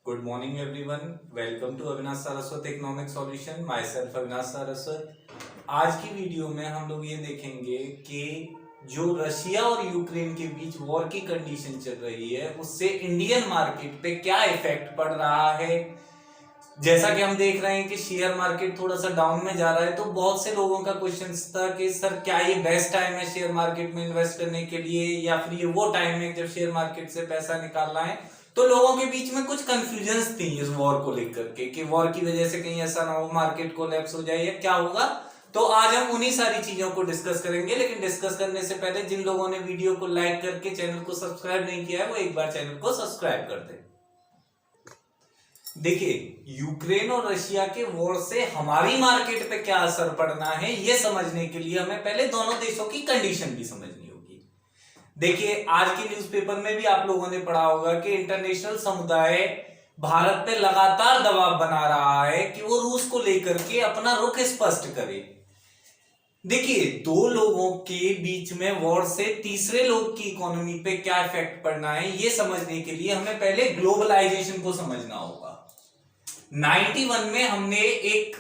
Good morning everyone. Welcome to Avinash Saraswat economic solution. My self Avinash Saraswat. आज की video में हम लोग ये देखेंगे कि जो रशिया और यूक्रेन के बीच वॉर की कंडीशन चल रही है उससे इंडियन मार्केट पे क्या इफेक्ट पड़ रहा है. जैसा कि हम देख रहे हैं कि शेयर मार्केट थोड़ा सा डाउन में जा रहा है, तो बहुत से लोगों का क्वेश्चन था कि सर क्या ये बेस्ट टाइम है शेयर मार्केट में इन्वेस्ट करने के लिए, या फिर ये वो टाइम है जब शेयर मार्केट से पैसा निकालना है. तो लोगों के बीच में कुछ कंफ्यूजन थी इस वॉर को लेकर के कि वॉर की वजह से कहीं ऐसा ना हो मार्केट कोलैप्स हो जाए या क्या होगा. तो आज हम उन्हीं सारी चीजों को डिस्कस करेंगे. लेकिन डिस्कस करने से पहले जिन लोगों ने वीडियो को लाइक करके चैनल को सब्सक्राइब नहीं किया है वो एक बार चैनल को सब्सक्राइब कर दे. देखिए, यूक्रेन और रशिया के वॉर से हमारी मार्केट पे क्या असर पड़ना है ये समझने के लिए हमें पहले दोनों देशों की कंडीशन भी समझनी होगी. देखिए, आज के न्यूज़पेपर में भी आप लोगों ने पढ़ा होगा कि इंटरनेशनल समुदाय भारत पे लगातार दबाव बना रहा है कि वो रूस को लेकर के अपना रुख स्पष्ट करे. देखिए, दो लोगों के बीच में वॉर से तीसरे लोग की इकोनॉमी पे क्या इफेक्ट पड़ना है ये समझने के लिए हमें पहले ग्लोबलाइजेशन को समझना होगा. 91 में हमने एक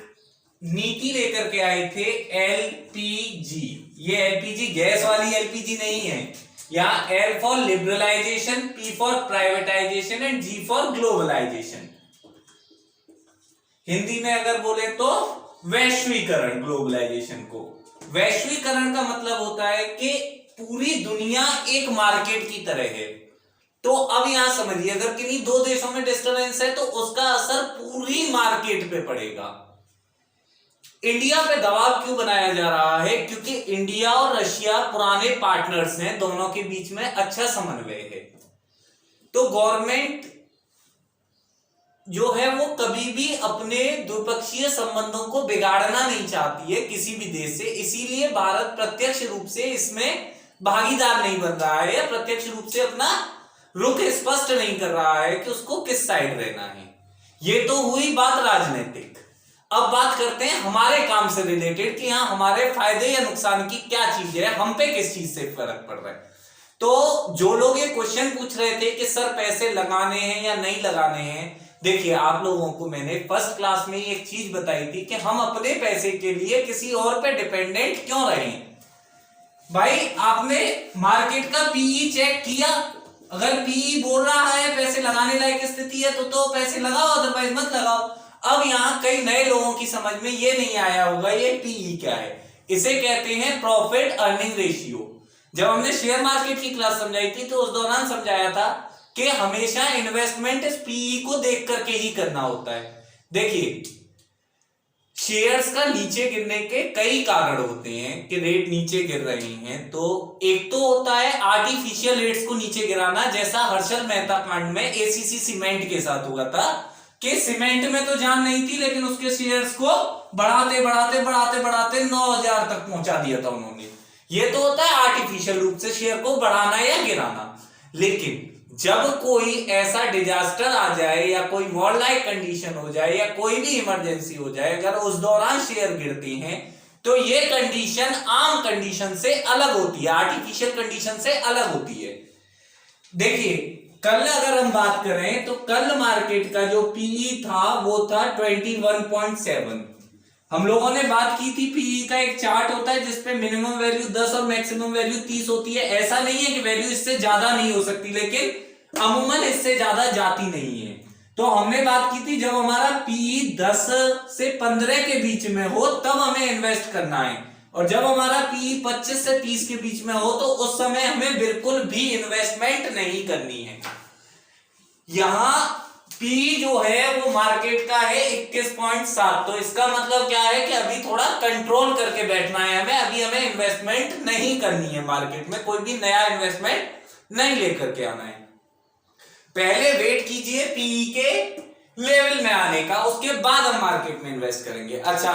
नीति लेकर के आए थे एलपीजी. ये एलपीजी गैस वाली एलपीजी नहीं है. यहां L for liberalization, P for privatization and G for globalization. Hindi में अगर बोले तो वैश्वीकरण. ग्लोबलाइजेशन को वैश्वीकरण का मतलब होता है कि पूरी दुनिया एक मार्केट की तरह है. तो अब यहां समझिए, अगर किन्हीं दो देशों में डिस्टर्बेंस है तो उसका असर पूरी मार्केट पे पड़ेगा. इंडिया पे दबाव क्यों बनाया जा रहा है? क्योंकि इंडिया और रशिया पुराने पार्टनर्स हैं, दोनों के बीच में अच्छा समन्वय है. तो गवर्नमेंट जो है वो कभी भी अपने द्विपक्षीय संबंधों को बिगाड़ना नहीं चाहती है किसी भी देश से. इसीलिए भारत प्रत्यक्ष रूप से इसमें भागीदार नहीं बन रहा है, या प्रत्यक्ष रूप से अपना रुख स्पष्ट नहीं कर रहा है कि उसको किस साइड रहना है. ये तो हुई बात राजनीतिक. अब बात करते हैं हमारे काम से रिलेटेड कि हाँ, हमारे फायदे या नुकसान की क्या चीज है, हम पे किस चीज से फर्क पड़ रहा है. तो जो लोग ये क्वेश्चन पूछ रहे थे कि सर पैसे लगाने हैं या नहीं लगाने हैं, देखिए आप लोगों को मैंने फर्स्ट क्लास में एक चीज बताई थी कि हम अपने पैसे के लिए किसी और पे डिपेंडेंट क्यों रहे. भाई, आपने मार्केट का पीई चेक किया? अगर पीई बोल रहा है पैसे लगाने लायक स्थिति है तो पैसे लगाओ, अदरवाइज मत लगाओ. अब यहां कई नए लोगों की समझ में ये नहीं आया होगा ये पीई क्या है. इसे कहते हैं प्रॉफिट अर्निंग रेशियो. जब हमने शेयर मार्केट की क्लास समझाई थी तो उस दौरान समझाया था कि हमेशा इन्वेस्टमेंट पीई को देख करके ही करना होता है. देखिए, शेयर्स का नीचे गिरने के कई कारण होते हैं कि रेट नीचे गिर रहे हैं. तो एक तो होता है आर्टिफिशियल रेट्स को नीचे गिराना, जैसा हर्षल मेहता कांड में एसीसी सीमेंट के साथ हुआ था कि सीमेंट में तो जान नहीं थी लेकिन उसके शेयर्स को बढ़ाते बढ़ाते बढ़ाते बढ़ाते 9,000 तक पहुंचा दिया था उन्होंने. ये तो होता है आर्टिफिशियल रूप से शेयर को बढ़ाना या गिराना. लेकिन जब कोई ऐसा डिजास्टर आ जाए या कोई वॉर लाइक कंडीशन हो जाए या कोई भी इमरजेंसी हो जाए, अगर उस दौरान शेयर गिरते हैं तो ये कंडीशन आम कंडीशन से अलग होती है, आर्टिफिशियल कंडीशन से अलग होती है. देखिए, कल अगर हम बात करें तो कल मार्केट का जो पीई था वो था 21.7. हम लोगों ने बात की थी पीई का एक चार्ट होता है जिसपे मिनिमम वैल्यू 10 और मैक्सिमम वैल्यू 30 होती है. ऐसा नहीं है कि वैल्यू इससे ज्यादा नहीं हो सकती, लेकिन अमूमन इससे ज्यादा जाती नहीं है. तो हमने बात की थी जब हमारा पीई 10 से 15 के बीच में हो तब हमें इन्वेस्ट करना है, और जब हमारा पीई 25 से 30 के बीच में हो तो उस समय हमें बिल्कुल भी इन्वेस्टमेंट नहीं करनी है. यहां पी जो है वो मार्केट का है 21.7. तो इसका मतलब क्या है कि अभी थोड़ा कंट्रोल करके बैठना है हमें. अभी हमें इन्वेस्टमेंट नहीं करनी है, मार्केट में कोई भी नया इन्वेस्टमेंट नहीं लेकर के आना है. पहले वेट कीजिए पीई के लेवल में आने का, उसके बाद हम मार्केट में इन्वेस्ट करेंगे. अच्छा,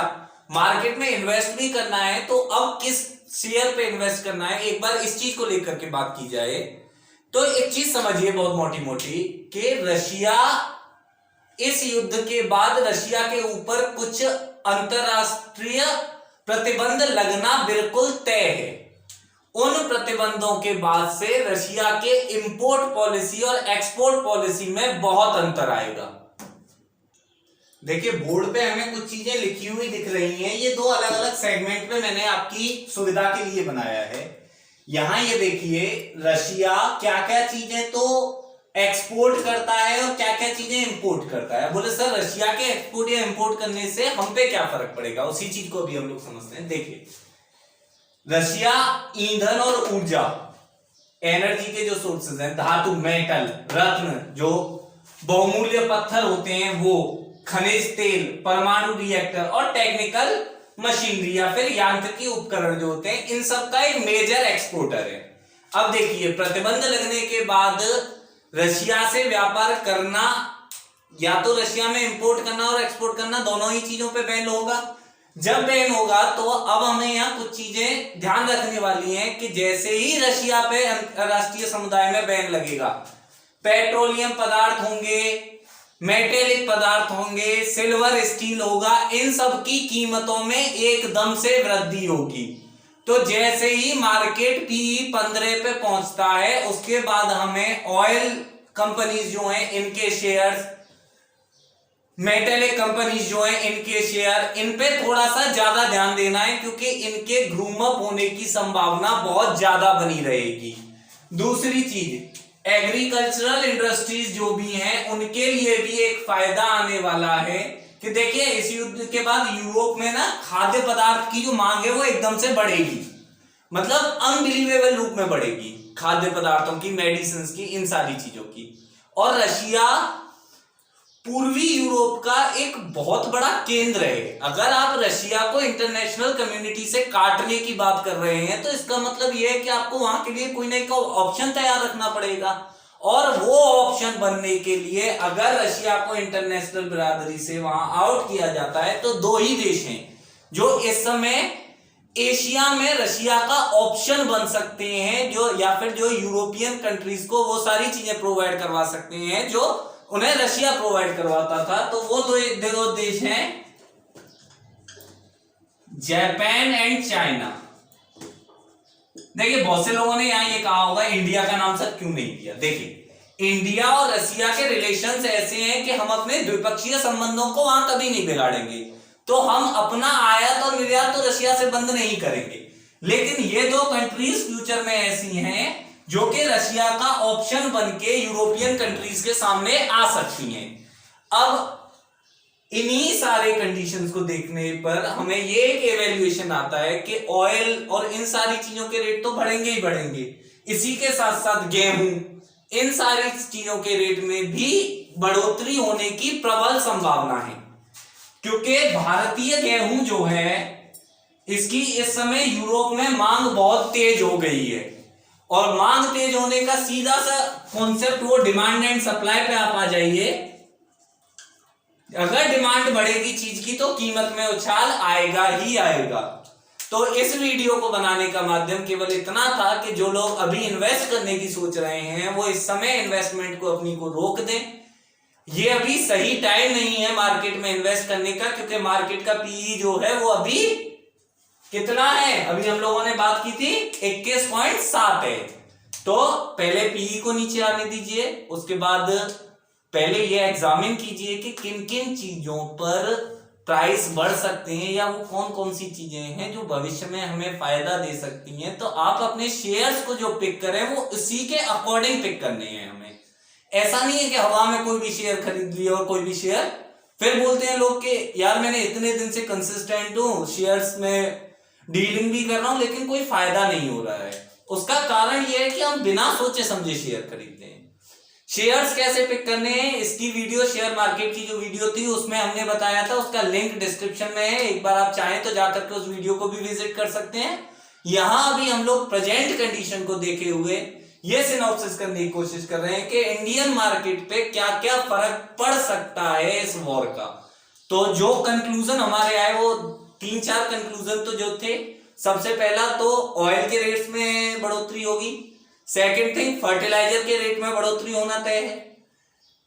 मार्केट में इन्वेस्ट भी करना है तो अब किस शेयर पे इन्वेस्ट करना है, एक बार इस चीज को लेकर के बात की जाए तो एक चीज समझिए बहुत मोटी मोटी कि रशिया, इस युद्ध के बाद रशिया के ऊपर कुछ अंतरराष्ट्रीय प्रतिबंध लगना बिल्कुल तय है. उन प्रतिबंधों के बाद से रशिया के इंपोर्ट पॉलिसी और एक्सपोर्ट पॉलिसी में बहुत अंतर आएगा। देखिए बोर्ड पे हमें कुछ चीजें लिखी हुई दिख रही हैं, ये दो अलग अलग सेगमेंट में मैंने आपकी सुविधा के लिए बनाया है। यहां ये देखिए रशिया क्या क्या चीजें तो एक्सपोर्ट करता है और क्या क्या चीजें इंपोर्ट करता है। बोले सर रशिया के एक्सपोर्ट या इंपोर्ट करने से हम पे क्या फर्क पड़ेगा, उसी चीज को भी हम लोग समझते हैं। देखिए रशिया ईंधन और ऊर्जा, एनर्जी के जो सोर्सेज हैं, धातु, मेटल, रत्न, जो बहुमूल्य पत्थर होते हैं वो, खनिज तेल, परमाणु रिएक्टर और टेक्निकल मशीनरी या फिर यांत्रिकी उपकरण जो होते हैं, इन सब का एक मेजर एक्सपोर्टर है। अब देखिए प्रतिबंध लगने के बाद रशिया से व्यापार करना, या तो रशिया में इंपोर्ट करना और एक्सपोर्ट करना, दोनों ही चीजों पे बैन होगा। जब बैन होगा तो अब हमें यहाँ कुछ चीजें ध्यान रखने वाली हैं कि जैसे ही रशिया पे अंतरराष्ट्रीय समुदाय में बैन लगेगा, पेट्रोलियम पदार्थ होंगे, मेटेलिक पदार्थ होंगे, सिल्वर, स्टील होगा, इन सब की कीमतों में एकदम से वृद्धि होगी। तो जैसे ही मार्केट पी 15 पे पहुंचता है, उसके बाद हमें ऑयल कंपनीज जो हैं इनके शेयर्स, मेटेलिक कंपनीज जो हैं इनके शेयर, इन पे थोड़ा सा ज्यादा ध्यान देना है क्योंकि इनके ग्रूम अप होने की संभावना बहुत ज्यादा बनी रहेगी। दूसरी चीज, एग्रीकल्चरल इंडस्ट्रीज जो भी हैं उनके लिए भी एक फायदा आने वाला है कि देखिए इस युद्ध के बाद यूरोप में ना खाद्य पदार्थ की जो मांग है वो एकदम से बढ़ेगी, मतलब अनबिलीवेबल रूप में बढ़ेगी, खाद्य पदार्थों की, मेडिसिन की, इन सारी चीजों की। और रशिया पूर्वी यूरोप का एक बहुत बड़ा केंद्र है। अगर आप रशिया को इंटरनेशनल कम्युनिटी से काटने की बात कर रहे हैं तो इसका मतलब यह है कि आपको वहां के लिए कोई ना कोई ऑप्शन तैयार रखना पड़ेगा, और वो ऑप्शन बनने के लिए अगर रशिया को इंटरनेशनल बिरादरी से वहां आउट किया जाता है तो दो ही देश हैं जो इस समय एशिया में रशिया का ऑप्शन बन सकते हैं, जो या फिर जो यूरोपियन कंट्रीज को वो सारी चीजें प्रोवाइड करवा सकते हैं जो उन्हें रशिया प्रोवाइड करवाता था। तो वो दो देश हैं जापान एंड चाइना। देखिए बहुत से लोगों ने यहां ये कहा होगा इंडिया का नाम सर क्यों नहीं दिया। देखिए इंडिया और रशिया के रिलेशंस ऐसे हैं कि हम अपने द्विपक्षीय संबंधों को वहां कभी नहीं बिगाड़ेंगे, तो हम अपना आयात और निर्यात तो रशिया से बंद नहीं करेंगे, लेकिन ये दो कंट्रीज फ्यूचर में ऐसी हैं जो कि रशिया का ऑप्शन बनके यूरोपियन कंट्रीज के सामने आ सकती हैं। अब इन्हीं सारे कंडीशंस को देखने पर हमें ये एक एवेल्युएशन आता है कि ऑयल और इन सारी चीजों के रेट तो बढ़ेंगे ही बढ़ेंगे, इसी के साथ साथ गेहूं, इन सारी चीजों के रेट में भी बढ़ोतरी होने की प्रबल संभावना है, क्योंकि भारतीय गेहूं जो है इसकी इस समय यूरोप में मांग बहुत तेज हो गई है, और मांग तेज होने का सीधा सा कॉन्सेप्ट वो डिमांड एंड सप्लाई पे आप आ जाइए। अगर डिमांड बढ़ेगी चीज की तो कीमत में उछाल आएगा ही आएगा। तो इस वीडियो को बनाने का माध्यम केवल इतना था कि जो लोग अभी इन्वेस्ट करने की सोच रहे हैं वो इस समय इन्वेस्टमेंट को अपनी को रोक दें। ये अभी सही टाइम नहीं है मार्केट में इन्वेस्ट करने का, क्योंकि मार्केट का पीई जो है वो अभी कितना है, अभी हम लोगों ने बात की थी 21.7 है। तो पहले पीई को नीचे आने दीजिए, उसके बाद पहले ये एग्जामिन कीजिए कि किन किन चीजों पर प्राइस बढ़ सकते हैं या वो कौन कौन सी चीजें हैं जो भविष्य में हमें फायदा दे सकती हैं। तो आप अपने शेयर्स को जो पिक करें वो उसी के अकॉर्डिंग पिक करने हैं हमें। ऐसा नहीं है कि हवा में कोई भी शेयर खरीद लिया और कोई भी शेयर, फिर बोलते हैं लोग कि यार मैंने इतने दिन से कंसिस्टेंट हूं, शेयर्स में डीलिंग भी कर रहा हूं लेकिन कोई फायदा नहीं हो रहा है। उसका कारण यह है कि हम बिना सोचे समझे शेयर खरीदते हैं। शेयर्स कैसे पिक करने हैं इसकी वीडियो शेयर मार्केट की जो वीडियो थी उसमें हमने बताया था, उसका लिंक डिस्क्रिप्शन में है, एक बार आप चाहें तो जाकर के उस वीडियो को भी विजिट कर सकते हैं। यहां अभी हम लोग प्रेजेंट कंडीशन को देखे हुए ये सिनॉप्सिस करने की कोशिश कर रहे हैं कि इंडियन मार्केट पे क्या क्या फर्क पड़ सकता है इस वॉर का। तो जो कंक्लूजन हमारे आए वो 3-4 कंक्लूजन तो जो थे, सबसे पहला तो ऑयल के रेट्स में बढ़ोतरी होगी, सेकेंड थिंग फर्टिलाइजर के रेट में बढ़ोतरी होना तय है,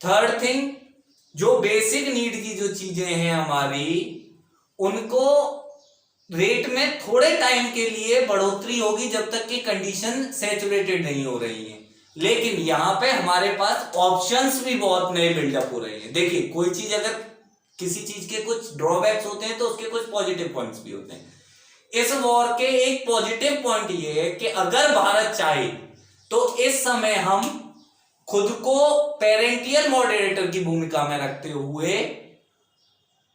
थर्ड थिंग जो बेसिक नीड की जो चीजें हैं हमारी उनको रेट में थोड़े टाइम के लिए बढ़ोतरी होगी जब तक कि कंडीशन सैचुरेटेड नहीं हो रही है, लेकिन यहां पे हमारे पास ऑप्शंस भी बहुत नए बिल्डअप हो रहे हैं। देखिए, कोई चीज अगर किसी चीज के कुछ ड्रॉबैक्स होते हैं तो उसके कुछ पॉजिटिव पॉइंट्स भी होते हैं। इस वॉर के एक पॉजिटिव पॉइंट ये है कि अगर भारत चाहे तो इस समय हम खुद को पेरेंटियल मॉडरेटर की भूमिका में रखते हुए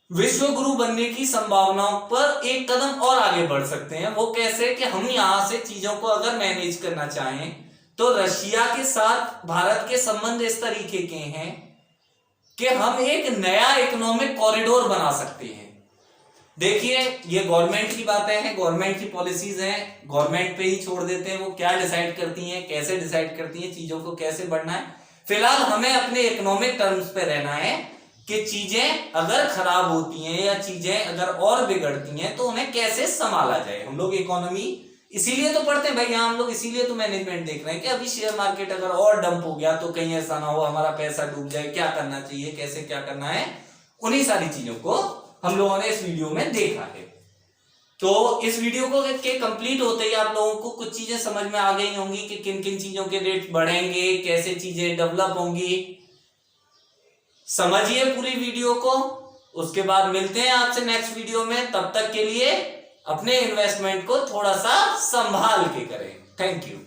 विश्व गुरु बनने की संभावनाओं पर एक कदम और आगे बढ़ सकते हैं। वो कैसे कि हम यहां से चीजों को अगर मैनेज करना चाहें तो रशिया के साथ भारत के संबंध इस तरीके के हैं कि हम एक नया इकोनॉमिक कॉरिडोर बना सकते हैं। देखिए, ये गवर्नमेंट की बातें हैं, गवर्नमेंट की पॉलिसीज हैं, गवर्नमेंट पे ही छोड़ देते हैं वो क्या डिसाइड करती हैं, कैसे डिसाइड करती हैं, चीजों को कैसे बढ़ना है। फिलहाल हमें अपने इकोनॉमिक टर्म्स पे रहना है कि चीजें अगर खराब होती हैं या चीजें अगर और बिगड़ती हैं तो उन्हें कैसे संभाला जाए। हम लोग इकोनॉमी इसीलिए तो पढ़ते हैं भाई, यहाँ हम लोग इसीलिए तो मैनेजमेंट देख रहे हैं कि अभी शेयर मार्केट अगर और डंप हो गया तो कहीं ऐसा ना हो हमारा पैसा डूब जाए, क्या करना चाहिए, कैसे क्या करना है, उन्हीं सारी चीजों को हम लोगों ने इस वीडियो में देखा है। तो इस वीडियो को के कंप्लीट होते ही आप लोगों को कुछ चीजें समझ में आ गई होंगी कि किन किन चीजों के रेट बढ़ेंगे, कैसे चीजें डेवलप होंगी। समझिए पूरी वीडियो को, उसके बाद मिलते हैं आपसे नेक्स्ट वीडियो में। तब तक के लिए अपने इन्वेस्टमेंट को थोड़ा सा संभाल के करें। Thank you.